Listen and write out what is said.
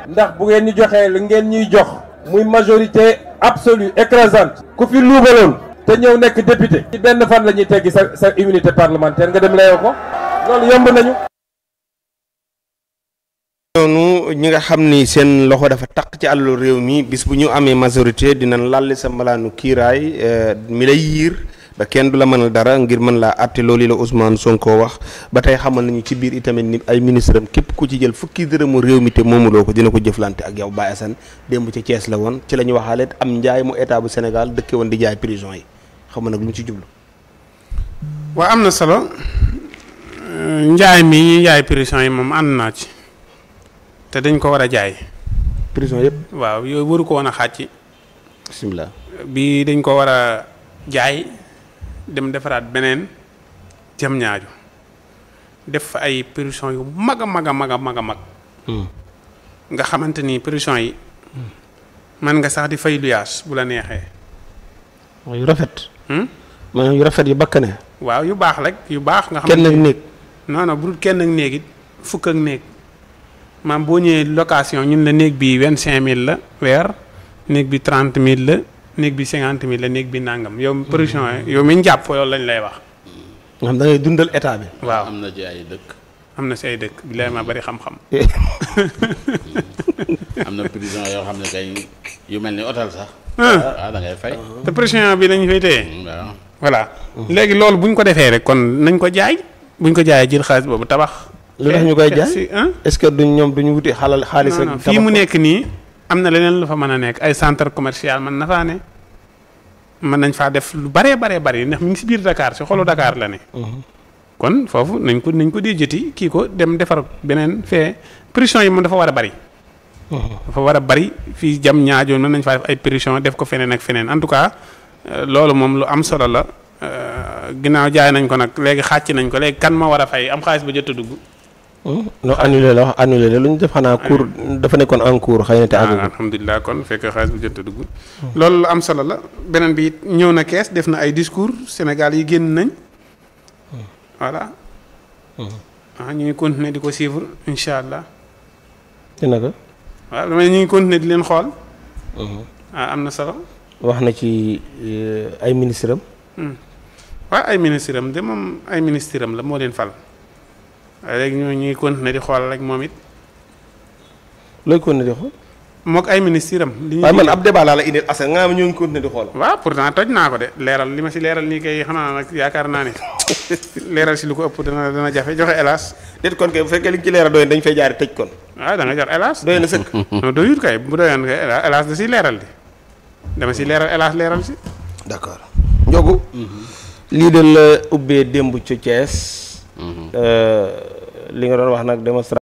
ndax bu ngeen ñu joxee li ngeen ñuy jox muy majorité absolue écrasante ku fi luubaloon te ñëw nekk député ci benn fan la ñuy teggi sa immunité parlementaire nga dem layoo ko loolu yomb nañu. noonu ñi nga xam ni seen loxo dafa taq ci àllu réew mi bis bu ñu amee majorité dinañ lalli sa malaanu kiiraay mi lay yiir ba kenn du la mënal dara ngir mën laa àtte loolu la Ousmane Sonko wax ba tey xamal nañu ci biir itamit ni ay ministre am képp ku ci jël fukki dërëmu réew mi te moomuloo ko dina ko jëflante ak yow Baye Assane démb ci Thiès la woon ci la ñu waxaale am njaay mu état bu Sénégal dëkke woon di jaay prison yi xam nag lu mu ci jublu. waaw am na solo njaay mi ñuy jaay prison yi moom ànd naa ci te dañ ko war a jaay. prison yëpp. waaw yooyu waru ko woon a xàcc. bismillah. bii dañ ko war a jaay dem defaraat beneen jam ñaaju def fa ay prison yu mag a mag a mag a mag a mag. nga xamante ni prison yi. mën nga sax di fay luyaas bu la neexee. yu rafet. maanaam yu rafet yu bakkane. waaw yu baax rek yu baax. nga xam kenn ak néeg. non non bu dul kenn ak néeg it fukk ak néeg maam boo ñëwee location ñun la néeg bi 25000 la weer néeg bi 30000 la néeg bi 50000 la néeg bi nangam yow prison yow mi ñu jàpp loolu lañ lay wax. nga xam da ngay dundal état bi. waaw am na ci ay dëkk. am na si ay dëkk bi lay ma bari xam-xam. am na prison yoo xam ne kay yu mel ni hôtel sax. da ngay fay. te prison bi lañ fay téye. waaw. voilà léegi loolu bu ñu ko defee rek kon nañ ko jaay bu ñu ko jaayee jël xaalis boobu tabax. lu tax ñu koy jaay est-ce que duñ ñoom duñu wuti xaalis non fii mu nekk nii am na leneen lu fa mën a nekk ay centre commercial mën na faa ne mën nañ faa def lu baree bari ndax mi ngi si biir Dakar si xolu Dakar la ne. kon foofu nañ ko di jëti kii ko dem defar beneen fee prison yi moom dafa war a bari. dafa war a bari fii jam ñaajoon mën nañ faa def ay prison def ko feneen ak feneen en tout cas loolu moom lu am solo la ginnaaw jaay nañ ko nag léegi xàcc nañ ko léegi kan ma war a fay am xaalis ba jot a dugg. non annulé la wax annulé la lu ñu def xanaa cours dafa nekkoon en cours xëy na te àggul. alhamdulilah kon fekk xaalis bu jot a dugg. loolu lu am solo la beneen bi it ñëw na kees def na ay discours Sénégal yi génn nañ. voilà. ñu ngi continuer di ko suivre incha allah. dina ko. waaw damay ñu ngi continuer di leen xool. am na solo. wax na ci ay ministre am. waaw ay ministre am de moom ay ministre am la moo leen fal. waaye léegi ñoo ñuy continuer di xool rek moom it. looy continuer di xool. mook ay ministre am. li waaye man ab débat laa la indil Assane nga xam ñoo ngi continuer di xool. waaw pourtant toj naa ko de leeral li ma si leeral nii kay xanaa nag yaakaar naa ne leeral si lu ko ëpp dana jafe joxe hélas. déet kon kay bu fekkee li nga ci leeral doy dañ fay jaari tëj kon. waaw da nga jox hélas. doy na sëkk. non doyut kay bu doyoon kay hélas da si leeral di dama si leeral hélas leeral si. d'accord Ndiogou. lii de la ubbee démb ci Thiès. li nga doon wax nag démonstration